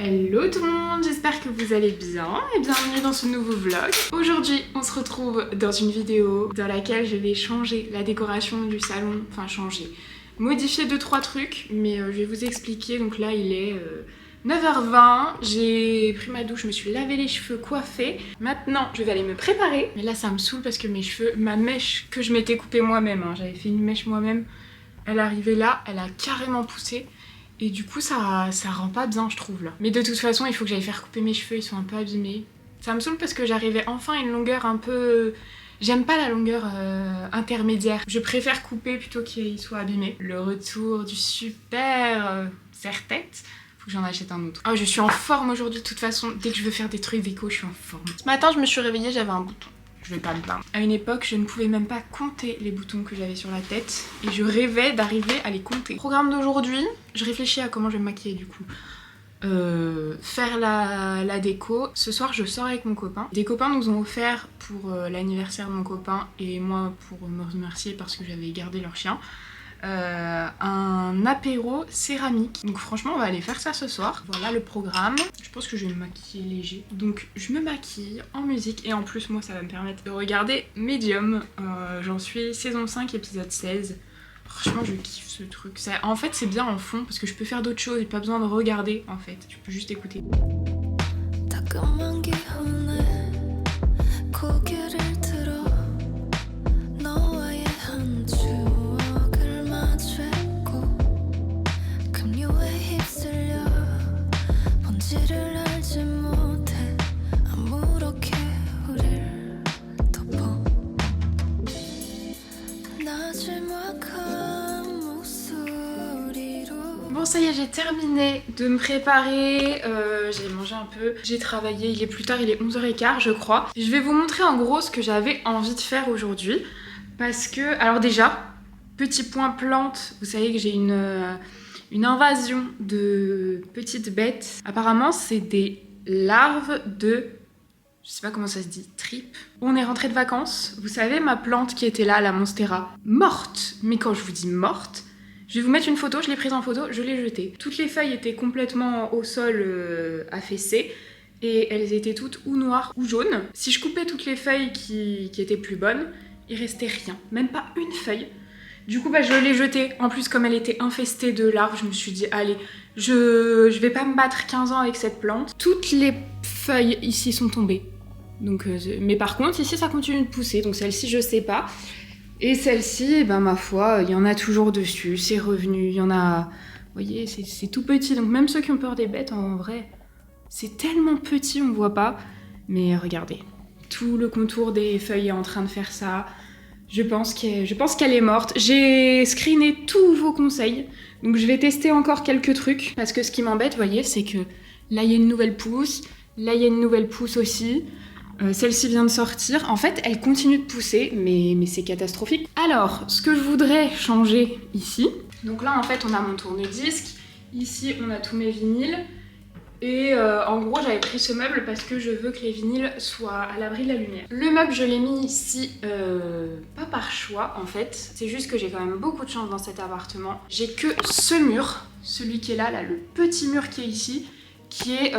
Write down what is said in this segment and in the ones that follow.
Hello tout le monde, j'espère que vous allez bien et bienvenue dans ce nouveau vlog. Aujourd'hui on se retrouve dans une vidéo dans laquelle je vais changer la décoration du salon, modifier 2-3 trucs, mais je vais vous expliquer. Donc là il est 9h20, j'ai pris ma douche, je me suis lavé les cheveux, coiffée. Maintenant je vais aller me préparer, mais là ça me saoule parce que mes cheveux, ma mèche que je m'étais coupée moi-même, j'avais fait une mèche moi-même, elle arrivait là, elle a carrément poussé. Et du coup ça rend pas bien je trouve là. Mais de toute façon il faut que j'aille faire couper mes cheveux, ils sont un peu abîmés. Ça me saoule parce que j'arrivais enfin à une longueur un peu... J'aime pas la longueur intermédiaire. Je préfère couper plutôt qu'ils soient abîmés. Le retour du super serre-tête. Faut que j'en achète un autre. Oh, je suis en forme aujourd'hui de toute façon. Dès que je veux faire des trucs déco, je suis en forme. Ce matin je me suis réveillée, j'avais un bouton. Je vais pas me plaindre. À une époque, je ne pouvais même pas compter les boutons que j'avais sur la tête et je rêvais d'arriver à les compter. Programme d'aujourd'hui, je réfléchis à comment je vais me maquiller du coup. Faire la déco. Ce soir, je sors avec mon copain. Des copains nous ont offert pour l'anniversaire de mon copain et moi pour me remercier parce que j'avais gardé leur chien. Un apéro céramique. Donc franchement on va aller faire ça ce soir. Voilà le programme. Je pense que je vais me maquiller léger. Donc je me maquille en musique et en plus moi ça va me permettre de regarder Medium. J'en suis saison 5 épisode 16. Franchement je kiffe ce truc. En fait c'est bien en fond parce que je peux faire d'autres choses et pas besoin de regarder en fait. Je peux juste écouter. Bon ça y est, j'ai terminé de me préparer, j'ai mangé un peu, j'ai travaillé, il est plus tard, il est 11h15 je crois. Je vais vous montrer en gros ce que j'avais envie de faire aujourd'hui. Parce que, alors déjà, petit point plante, vous savez que j'ai une invasion de petites bêtes. Apparemment c'est des larves de... Je sais pas comment ça se dit, tripes. On est rentré de vacances, vous savez ma plante qui était là, la Monstera, morte. Mais quand je vous dis morte, je vais vous mettre une photo, je l'ai prise en photo, je l'ai jetée. Toutes les feuilles étaient complètement au sol affaissées et elles étaient toutes ou noires ou jaunes. Si je coupais toutes les feuilles qui étaient plus bonnes, il restait rien, même pas une feuille. Du coup je l'ai jetée. En plus comme elle était infestée de larves, je me suis dit allez, je vais pas me battre 15 ans avec cette plante. Toutes les feuilles ici sont tombées. Donc, mais par contre ici ça continue de pousser, donc celle-ci je sais pas. Et celle-ci, ma foi, il y en a toujours dessus, c'est revenu, il y en a... Vous voyez, c'est tout petit, donc même ceux qui ont peur des bêtes, en vrai, c'est tellement petit, on voit pas. Mais regardez, tout le contour des feuilles est en train de faire ça. Je pense qu'elle est morte. J'ai screené tous vos conseils, donc je vais tester encore quelques trucs. Parce que ce qui m'embête, vous voyez, c'est que là, il y a une nouvelle pousse, là, il y a une nouvelle pousse aussi. Celle-ci vient de sortir. En fait, elle continue de pousser, mais c'est catastrophique. Alors, ce que je voudrais changer ici... Donc là, en fait, on a mon tourne-disque. Ici, on a tous mes vinyles. Et en gros, j'avais pris ce meuble parce que je veux que les vinyles soient à l'abri de la lumière. Le meuble, je l'ai mis ici, pas par choix, en fait. C'est juste que j'ai quand même beaucoup de chance dans cet appartement. J'ai que ce mur, celui qui est là, le petit mur qui est ici, qui est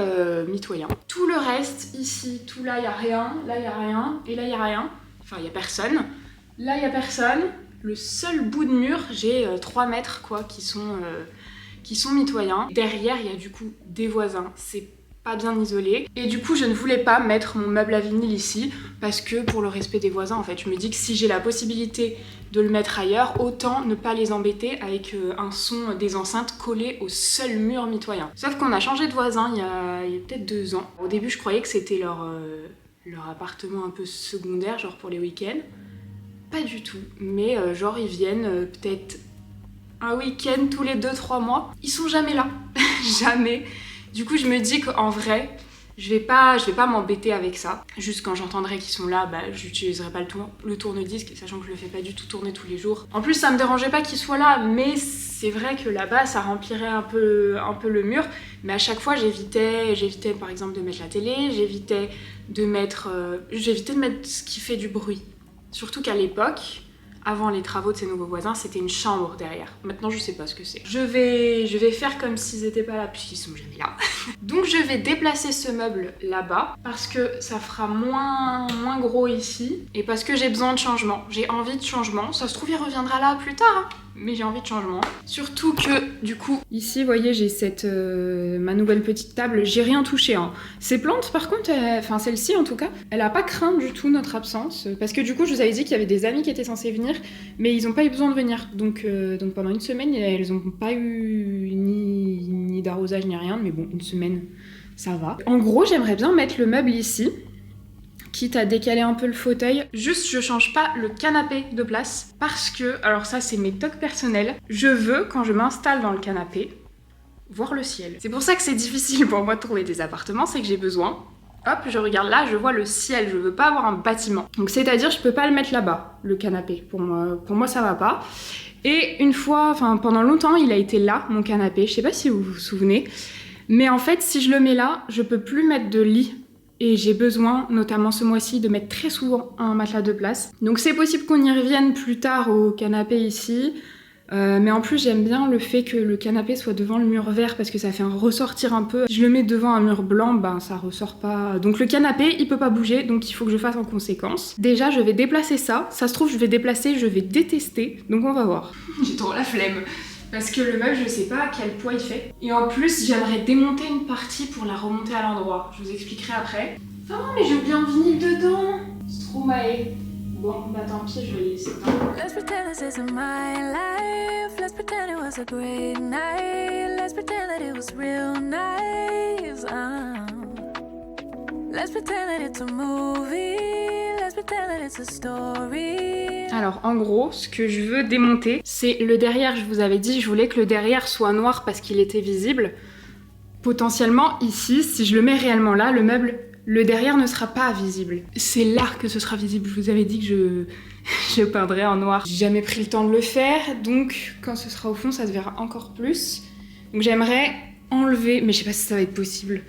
mitoyen. Tout le reste, ici, tout là, il n'y a rien, là, il n'y a rien, et là, il n'y a rien. Enfin, il n'y a personne. Là, il n'y a personne. Le seul bout de mur, j'ai 3 mètres, quoi, qui sont mitoyens. Derrière, il y a du coup des voisins. C'est pas bien isolé. Et du coup, je ne voulais pas mettre mon meuble à vinyle ici, parce que pour le respect des voisins, en fait, je me dis que si j'ai la possibilité de le mettre ailleurs, autant ne pas les embêter avec un son des enceintes collé au seul mur mitoyen. Sauf qu'on a changé de voisin il y a peut-être 2 ans. Au début, je croyais que c'était leur appartement un peu secondaire, genre pour les week-ends. Pas du tout. Mais genre, ils viennent peut-être un week-end tous les 2-3 mois. Ils sont jamais là. Jamais. Du coup, je me dis qu'en vrai, je vais pas m'embêter avec ça. Juste quand j'entendrai qu'ils sont là, j'utiliserai pas le tourne-disque, sachant que je le fais pas du tout tourner tous les jours. En plus, ça me dérangeait pas qu'ils soient là, mais c'est vrai que là-bas, ça remplirait un peu le mur. Mais à chaque fois, j'évitais par exemple de mettre la télé, j'évitais de mettre ce qui fait du bruit. Surtout qu'à l'époque, avant les travaux de ces nouveaux voisins, c'était une chambre derrière. Maintenant, je sais pas ce que c'est. Je vais faire comme s'ils étaient pas là, puisqu'ils sont jamais là. Donc je vais déplacer ce meuble là-bas, parce que ça fera moins gros ici, et parce que j'ai besoin de changement. J'ai envie de changement. Ça se trouve, il reviendra là plus tard, hein. Mais j'ai envie de changement. Surtout que, du coup, ici, vous voyez, j'ai cette ma nouvelle petite table. J'ai rien touché, hein. Ces plantes, par contre, enfin celle-ci en tout cas, elle a pas craint du tout notre absence. Parce que du coup, je vous avais dit qu'il y avait des amis qui étaient censés venir, mais ils ont pas eu besoin de venir. Donc pendant une semaine, elles ont pas eu ni d'arrosage ni rien. Mais bon, une semaine, ça va. En gros, j'aimerais bien mettre le meuble ici. Quitte à décaler un peu le fauteuil. Juste, je change pas le canapé de place parce que, alors ça c'est mes tocs personnels, je veux, quand je m'installe dans le canapé, voir le ciel. C'est pour ça que c'est difficile pour moi de trouver des appartements, c'est que j'ai besoin, hop, je regarde là, je vois le ciel, je veux pas avoir un bâtiment. Donc c'est-à-dire, je peux pas le mettre là-bas, le canapé. Pour moi ça va pas. Et une fois, enfin pendant longtemps, il a été là, mon canapé, je sais pas si vous vous souvenez, mais en fait, si je le mets là, je peux plus mettre de lit. Et j'ai besoin, notamment ce mois-ci, de mettre très souvent un matelas de place. Donc c'est possible qu'on y revienne plus tard au canapé ici. Mais en plus, j'aime bien le fait que le canapé soit devant le mur vert parce que ça fait ressortir un peu. Si je le mets devant un mur blanc, ben ça ressort pas. Donc le canapé, il peut pas bouger, donc il faut que je fasse en conséquence. Déjà, je vais déplacer ça. Ça se trouve, je vais détester. Donc on va voir. J'ai trop la flemme. Parce que le meuble, je sais pas quel poids il fait. Et en plus, j'aimerais démonter une partie pour la remonter à l'endroit. Je vous expliquerai après. Ah non, mais j'ai oublié un vinyle dedans. C'est trop maé. Bon, bah tant pis, je vais les laisser. Let's pretend this isn't my life. Let's pretend it was a great night. Let's pretend that it was real nice. Let's pretend that it's a movie. Let's pretend that it's a story. Alors en gros, ce que je veux démonter, c'est le derrière. Je vous avais dit, je voulais que le derrière soit noir parce qu'il était visible. Potentiellement ici, si je le mets réellement là, le meuble, le derrière ne sera pas visible. C'est là que ce sera visible. Je vous avais dit que je peindrais en noir. J'ai jamais pris le temps de le faire, donc quand ce sera au fond, ça se verra encore plus. Donc j'aimerais enlever, mais je sais pas si ça va être possible,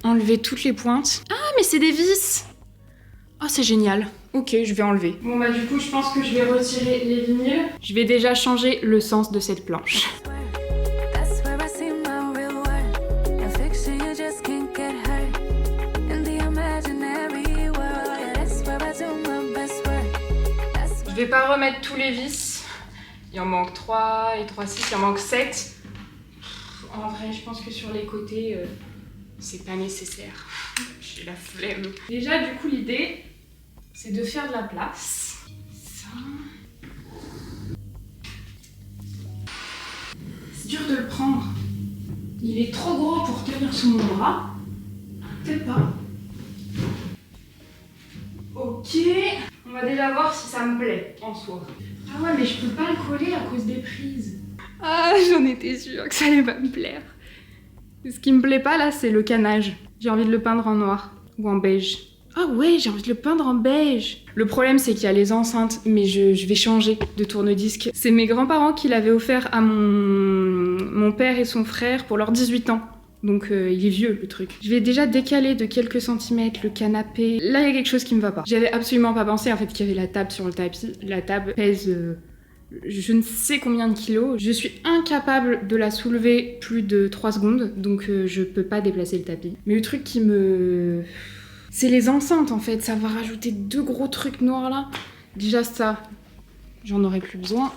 enlever toutes les pointes. Ah, mais c'est des vis! Oh, c'est génial. Ok, je vais enlever. Bon bah du coup, je pense que je vais retirer les vinyles. Je vais déjà changer le sens de cette planche. Je vais pas remettre tous les vis. Il en manque 3 et 3, 6, il en manque 7. En vrai, je pense que sur les côtés, c'est pas nécessaire. J'ai la flemme. Déjà, du coup, l'idée, c'est de faire de la place. Ça. C'est dur de le prendre. Il est trop gros pour tenir sous mon bras. Peut-être pas. Ok. On va déjà voir si ça me plaît en soi. Ah ouais, mais je peux pas le coller à cause des prises. Ah, j'en étais sûre que ça allait pas me plaire. Ce qui me plaît pas là, c'est le canage. J'ai envie de le peindre en noir ou en beige. Ah ouais, j'ai envie de le peindre en beige. Le problème, c'est qu'il y a les enceintes, mais je vais changer de tourne-disque. C'est mes grands-parents qui l'avaient offert à mon père et son frère pour leurs 18 ans. Donc il est vieux le truc. Je vais déjà décaler de quelques centimètres le canapé. Là, il y a quelque chose qui me va pas. J'avais absolument pas pensé en fait qu'il y avait la table sur le tapis. La table pèse je ne sais combien de kilos. Je suis incapable de la soulever plus de 3 secondes, donc je peux pas déplacer le tapis. Mais le truc qui me... c'est les enceintes en fait. Ça va rajouter 2 gros trucs noirs là. Déjà ça, j'en aurais plus besoin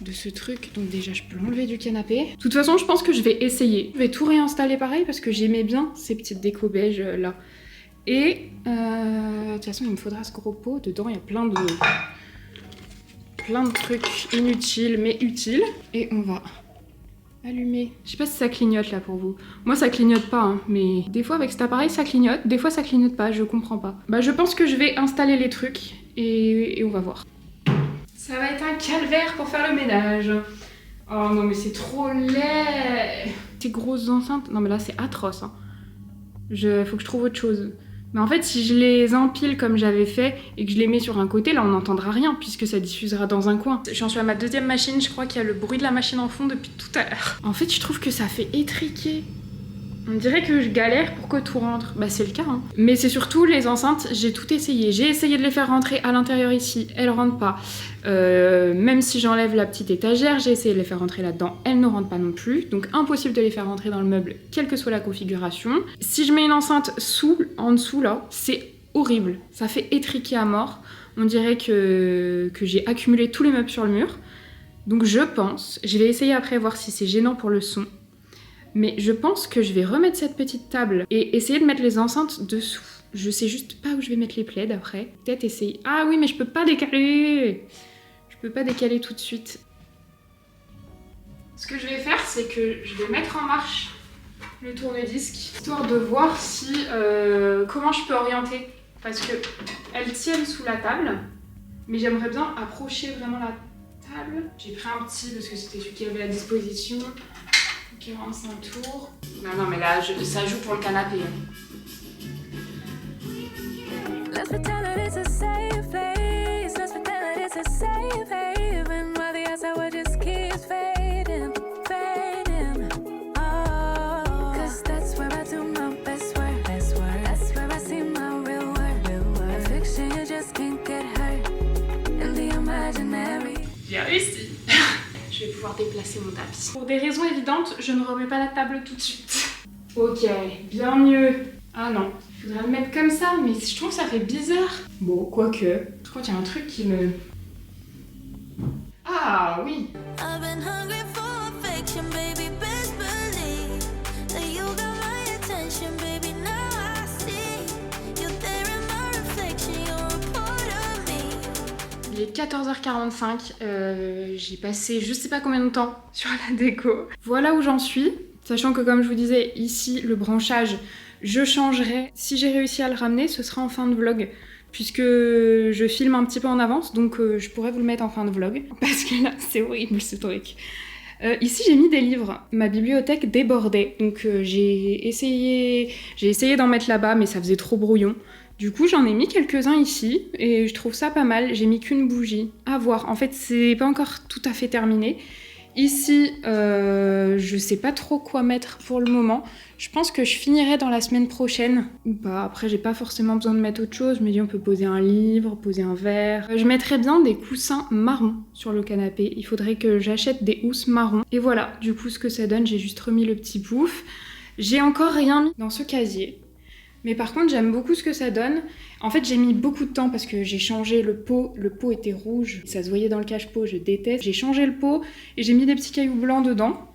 de ce truc, donc déjà je peux l'enlever du canapé. De toute façon, je pense que je vais essayer. Je vais tout réinstaller pareil parce que j'aimais bien ces petites déco beige là. Et de toute façon, il me faudra ce gros pot. Dedans, il y a plein de trucs inutiles mais utiles. Et on va allumer. Je sais pas si ça clignote là pour vous. Moi ça clignote pas, hein, mais des fois avec cet appareil ça clignote, des fois ça clignote pas, je comprends pas. Bah je pense que je vais installer les trucs et on va voir. Ça va être un calvaire pour faire le ménage. Oh non mais c'est trop laid. Ces grosses enceintes, non mais là c'est atroce. Hein. Faut que je trouve autre chose. Mais en fait si je les empile comme j'avais fait et que je les mets sur un côté, là on n'entendra rien puisque ça diffusera dans un coin. J'en suis à ma 2e machine, je crois qu'il y a le bruit de la machine en fond depuis tout à l'heure. En fait je trouve que ça fait étriquer. On dirait que je galère pour que tout rentre. Bah c'est le cas, hein. Mais c'est surtout les enceintes, j'ai tout essayé. J'ai essayé de les faire rentrer à l'intérieur ici, elles rentrent pas. Même si j'enlève la petite étagère, j'ai essayé de les faire rentrer là-dedans, elles ne rentrent pas non plus. Donc impossible de les faire rentrer dans le meuble, quelle que soit la configuration. Si je mets une enceinte en dessous là, c'est horrible. Ça fait étriquer à mort. On dirait que j'ai accumulé tous les meubles sur le mur. Donc je vais essayer après voir si c'est gênant pour le son. Mais je pense que je vais remettre cette petite table et essayer de mettre les enceintes dessous. Je sais juste pas où je vais mettre les plaids après. Peut-être essayer... Ah oui, mais je peux pas décaler. Je peux pas décaler tout de suite. Ce que je vais faire, c'est que je vais mettre en marche le tourne-disque, histoire de voir si comment je peux orienter. Parce que elles tiennent sous la table, mais j'aimerais bien approcher vraiment la table. J'ai pris un petit parce que c'était celui qui avait à disposition. 45 tours. Non, mais là, ça joue pour le canapé. Let's pretend that it's a safe place. Let's pretend that it's a safe haven. While the outside world just keeps fading, fading. Oh, 'cause that's where I do my best work. That's where I see my real work. A fiction, you just can't get hurt in the imaginary. J'ai réussi. Je vais pouvoir déplacer mon tapis. Pour des raisons évidentes, je ne remets pas la table tout de suite. Ok, bien mieux. Ah non, il faudrait le mettre comme ça, mais je trouve que ça fait bizarre. Bon, quoique. Par contre, il y a un truc qui me... Ah oui. Il est 14h45, j'ai passé je sais pas combien de temps sur la déco. Voilà où j'en suis, sachant que comme je vous disais, ici le branchage, je changerai. Si j'ai réussi à le ramener, ce sera en fin de vlog, puisque je filme un petit peu en avance, donc je pourrais vous le mettre en fin de vlog, parce que là c'est horrible ce truc. Ici j'ai mis des livres, ma bibliothèque débordait, donc j'ai essayé d'en mettre là-bas, mais ça faisait trop brouillon. Du coup, j'en ai mis quelques-uns ici et je trouve ça pas mal. J'ai mis qu'une bougie. À voir. En fait, c'est pas encore tout à fait terminé. Ici, je sais pas trop quoi mettre pour le moment. Je pense que je finirai dans la semaine prochaine. Ou pas. Après, j'ai pas forcément besoin de mettre autre chose. Je me dis, on peut poser un livre, poser un verre. Je mettrais bien des coussins marrons sur le canapé. Il faudrait que j'achète des housses marrons. Et voilà, du coup, ce que ça donne, j'ai juste remis le petit pouf. J'ai encore rien mis dans ce casier. Mais par contre, j'aime beaucoup ce que ça donne. En fait, j'ai mis beaucoup de temps parce que j'ai changé le pot. Le pot était rouge. Ça se voyait dans le cache-pot, je déteste. J'ai changé le pot et j'ai mis des petits cailloux blancs dedans.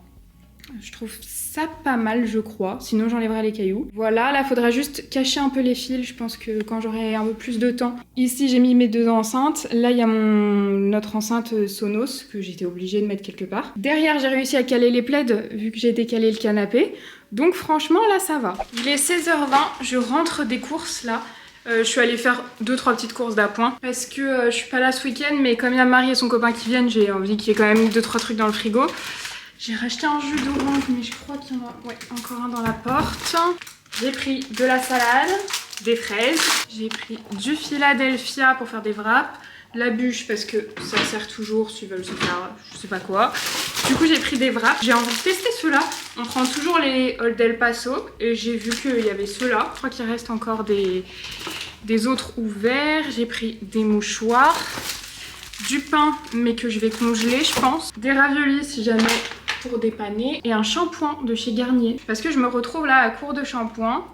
Je trouve ça pas mal, je crois. Sinon, j'enlèverai les cailloux. Voilà, là, faudra juste cacher un peu les fils. Je pense que quand j'aurai un peu plus de temps. Ici, j'ai mis mes deux enceintes. Là, il y a notre enceinte Sonos que j'étais obligée de mettre quelque part. Derrière, j'ai réussi à caler les plaids vu que j'ai décalé le canapé. Donc franchement, là, ça va. Il est 16h20, je rentre des courses, là. Je suis allée faire 2-3 petites courses d'appoint parce que je suis pas là ce week-end, mais comme il y a Marie et son copain qui viennent, j'ai envie qu'il y ait quand même 2-3 trucs dans le frigo. J'ai racheté un jus d'orange, mais je crois qu'il y en a encore un dans la porte. J'ai pris de la salade, des fraises. J'ai pris du Philadelphia pour faire des wraps. La bûche parce que ça sert toujours s'ils veulent se faire je sais pas quoi. Du coup j'ai pris des wraps. J'ai envie de tester ceux-là. On prend toujours les Old El Paso et j'ai vu qu'il y avait ceux-là. Je crois qu'il reste encore des autres ouverts. J'ai pris des mouchoirs, du pain mais que je vais congeler je pense. Des raviolis si jamais pour dépanner et un shampoing de chez Garnier. Parce que je me retrouve là à court de shampoing.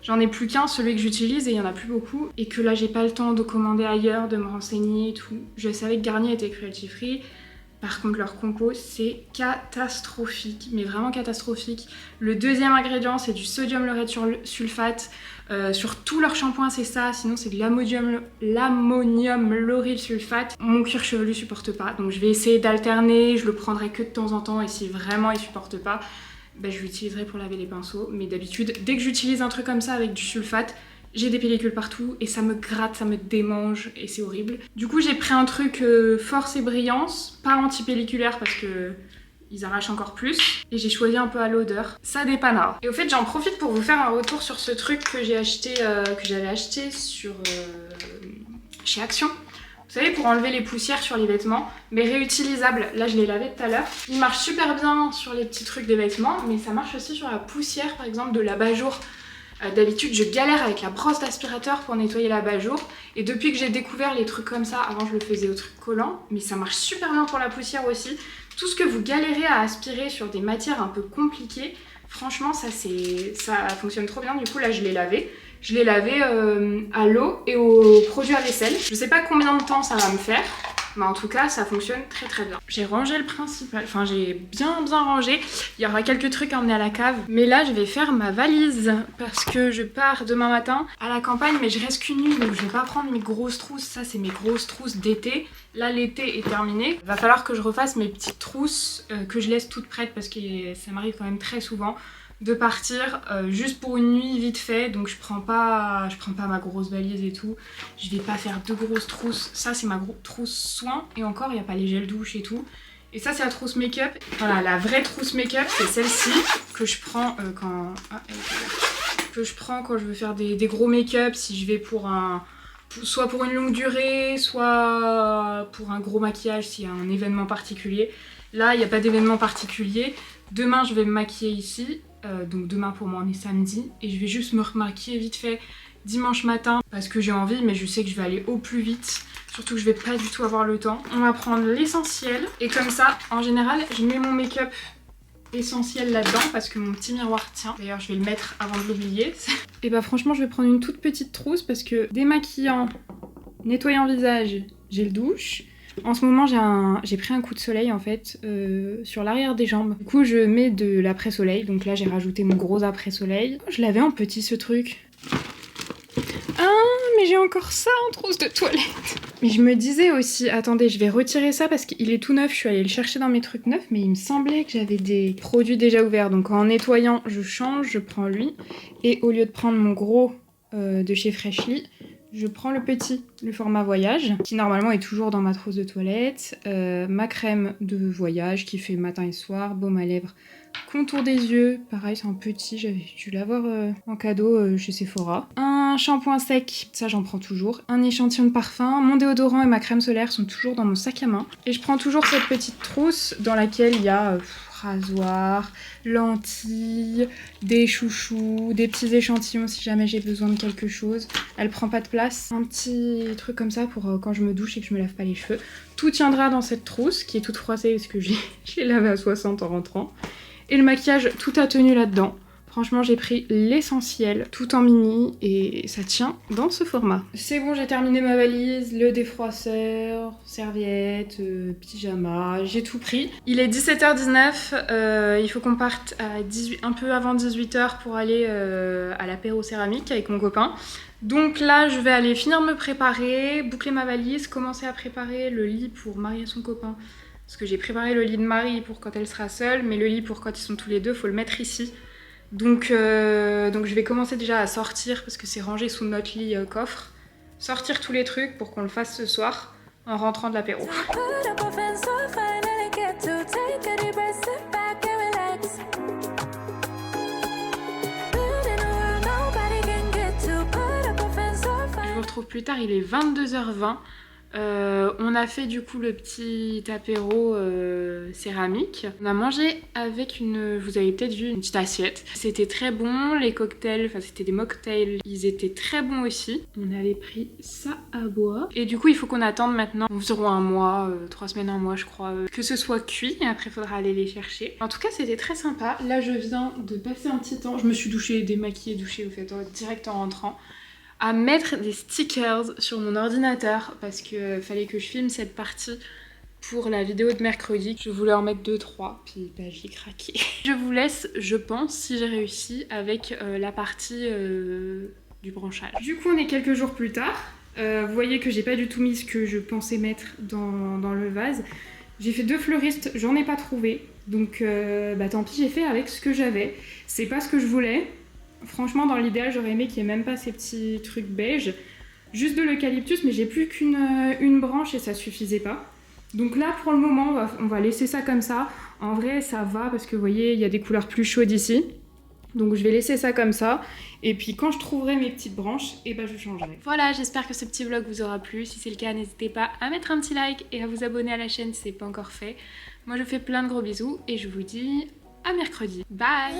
J'en ai plus qu'un, celui que j'utilise, et il y en a plus beaucoup. Et que là, j'ai pas le temps de commander ailleurs, de me renseigner et tout. Je savais que Garnier était cruelty free. Par contre, leur compo, c'est catastrophique. Mais vraiment catastrophique. Le deuxième ingrédient, c'est du sodium laureth sulfate. Sur tout leur shampoing, c'est ça. Sinon, c'est de l'ammonium lauryl sulfate. Mon cuir chevelu supporte pas. Donc, je vais essayer d'alterner. Je le prendrai que de temps en temps. Et si vraiment il supporte pas, bah, je l'utiliserai pour laver les pinceaux. Mais d'habitude, dès que j'utilise un truc comme ça avec du sulfate, j'ai des pellicules partout et ça me gratte, ça me démange et c'est horrible. Du coup, j'ai pris un truc force et brillance, pas anti-pelliculaire parce que ils arrachent encore plus. Et j'ai choisi un peu à l'odeur. Ça dépannera. Et au fait, j'en profite pour vous faire un retour sur ce truc que j'ai acheté, que j'avais acheté sur chez Action. Vous savez, pour enlever les poussières sur les vêtements, mais réutilisable. Là, je l'ai lavé tout à l'heure. Il marche super bien sur les petits trucs des vêtements, mais ça marche aussi sur la poussière, par exemple, de l'abat-jour. D'habitude, je galère avec la brosse d'aspirateur pour nettoyer l'abat-jour. Et depuis que j'ai découvert les trucs comme ça, avant je le faisais au truc collant, mais ça marche super bien pour la poussière aussi. Tout ce que vous galérez à aspirer sur des matières un peu compliquées, franchement, ça fonctionne trop bien. Du coup, là, je l'ai lavé. Je l'ai lavé à l'eau et au produit à vaisselle. Je sais pas combien de temps ça va me faire, mais en tout cas, ça fonctionne très très bien. J'ai rangé le principal, enfin j'ai bien rangé. Il y aura quelques trucs à emmener à la cave. Mais là, je vais faire ma valise parce que je pars demain matin à la campagne, mais je reste qu'une nuit, donc je vais pas prendre mes grosses trousses. Ça, c'est mes grosses trousses d'été. Là, l'été est terminé. Il va falloir que je refasse mes petites trousses que je laisse toutes prêtes parce que ça m'arrive quand même très souvent de partir juste pour une nuit vite fait, donc je prends pas ma grosse valise et tout. Je vais pas faire deux grosses trousses. Ça, c'est ma trousse soin, et encore il n'y a pas les gels douche et tout. Et ça, c'est la trousse make-up. Voilà, la vraie trousse make-up, c'est celle-ci que je prends quand je veux faire des gros make-up, si je vais soit pour une longue durée, soit pour un gros maquillage s'il y a un événement particulier. Là, il n'y a pas d'événement particulier. Demain, je vais me maquiller ici. Donc demain pour moi on est samedi. Et je vais juste me remaquiller vite fait dimanche matin parce que j'ai envie, mais je sais que je vais aller au plus vite. Surtout que je vais pas du tout avoir le temps. On va prendre l'essentiel. Et comme ça, en général, je mets mon make-up essentiel là-dedans parce que mon petit miroir tient. D'ailleurs, je vais le mettre avant de l'oublier. Et bah franchement, je vais prendre une toute petite trousse parce que démaquillant, nettoyant visage, gel douche. En ce moment, j'ai pris un coup de soleil en fait sur l'arrière des jambes. Du coup, je mets de l'après-soleil. Donc là, j'ai rajouté mon gros après-soleil. Je l'avais en petit ce truc. Ah, mais j'ai encore ça en trousse de toilette. Mais je me disais aussi, attendez, je vais retirer ça parce qu'il est tout neuf. Je suis allée le chercher dans mes trucs neufs, mais il me semblait que j'avais des produits déjà ouverts. Donc en nettoyant, je change, je prends lui. Et au lieu de prendre mon gros de chez Freshly, je prends le petit, le format voyage, qui normalement est toujours dans ma trousse de toilette. Ma crème de voyage qui fait matin et soir, baume à lèvres, contour des yeux. Pareil, c'est un petit, j'avais dû l'avoir en cadeau chez Sephora. Un shampoing sec, ça j'en prends toujours. Un échantillon de parfum, mon déodorant et ma crème solaire sont toujours dans mon sac à main. Et je prends toujours cette petite trousse dans laquelle il y a rasoir, lentilles, des chouchous, des petits échantillons si jamais j'ai besoin de quelque chose. Elle prend pas de place. Un petit truc comme ça pour quand je me douche et que je me lave pas les cheveux. Tout tiendra dans cette trousse qui est toute froissée parce que je l'ai lavée à 60 en rentrant. Et le maquillage, tout a tenu là-dedans. Franchement, j'ai pris l'essentiel, tout en mini, et ça tient dans ce format. C'est bon, j'ai terminé ma valise, le défroisseur, serviette, pyjama, j'ai tout pris. Il est 17h19, il faut qu'on parte à un peu avant 18h pour aller à l'apéro céramique avec mon copain. Donc là, je vais aller finir de me préparer, boucler ma valise, commencer à préparer le lit pour Marie et son copain. Parce que j'ai préparé le lit de Marie pour quand elle sera seule, mais le lit pour quand ils sont tous les deux, faut le mettre ici. Donc je vais commencer déjà à sortir parce que c'est rangé sous notre lit coffre. Sortir tous les trucs pour qu'on le fasse ce soir en rentrant de l'apéro. Je vous retrouve plus tard, il est 22h20. On a fait du coup le petit apéro céramique. On a mangé avec vous avez peut-être vu, une petite assiette. C'était très bon, les cocktails, enfin c'était des mocktails, ils étaient très bons aussi. On avait pris ça à boire. Et du coup il faut qu'on attende maintenant environ un mois, 3 semaines, un mois je crois, que ce soit cuit et après il faudra aller les chercher. En tout cas c'était très sympa. Là je viens de passer un petit temps, je me suis douchée, démaquillée, douchée au fait, direct en rentrant, à mettre des stickers sur mon ordinateur parce que fallait que je filme cette partie pour la vidéo de mercredi. Je voulais en mettre 2-3, puis bah, j'ai craqué. Je vous laisse, je pense, si j'ai réussi, avec la partie du branchage. Du coup, on est quelques jours plus tard. Vous voyez que j'ai pas du tout mis ce que je pensais mettre dans le vase. J'ai fait 2 fleuristes, j'en ai pas trouvé. Donc bah tant pis, j'ai fait avec ce que j'avais. C'est pas ce que je voulais. Franchement, dans l'idéal, j'aurais aimé qu'il n'y ait même pas ces petits trucs beige. Juste de l'eucalyptus, mais j'ai plus qu'une branche et ça suffisait pas. Donc là, pour le moment, on va laisser ça comme ça. En vrai, ça va parce que vous voyez, il y a des couleurs plus chaudes ici. Donc je vais laisser ça comme ça. Et puis quand je trouverai mes petites branches, et ben je changerai. Voilà, j'espère que ce petit vlog vous aura plu. Si c'est le cas, n'hésitez pas à mettre un petit like et à vous abonner à la chaîne si c'est pas encore fait. Moi je vous fais plein de gros bisous et je vous dis à mercredi. Bye!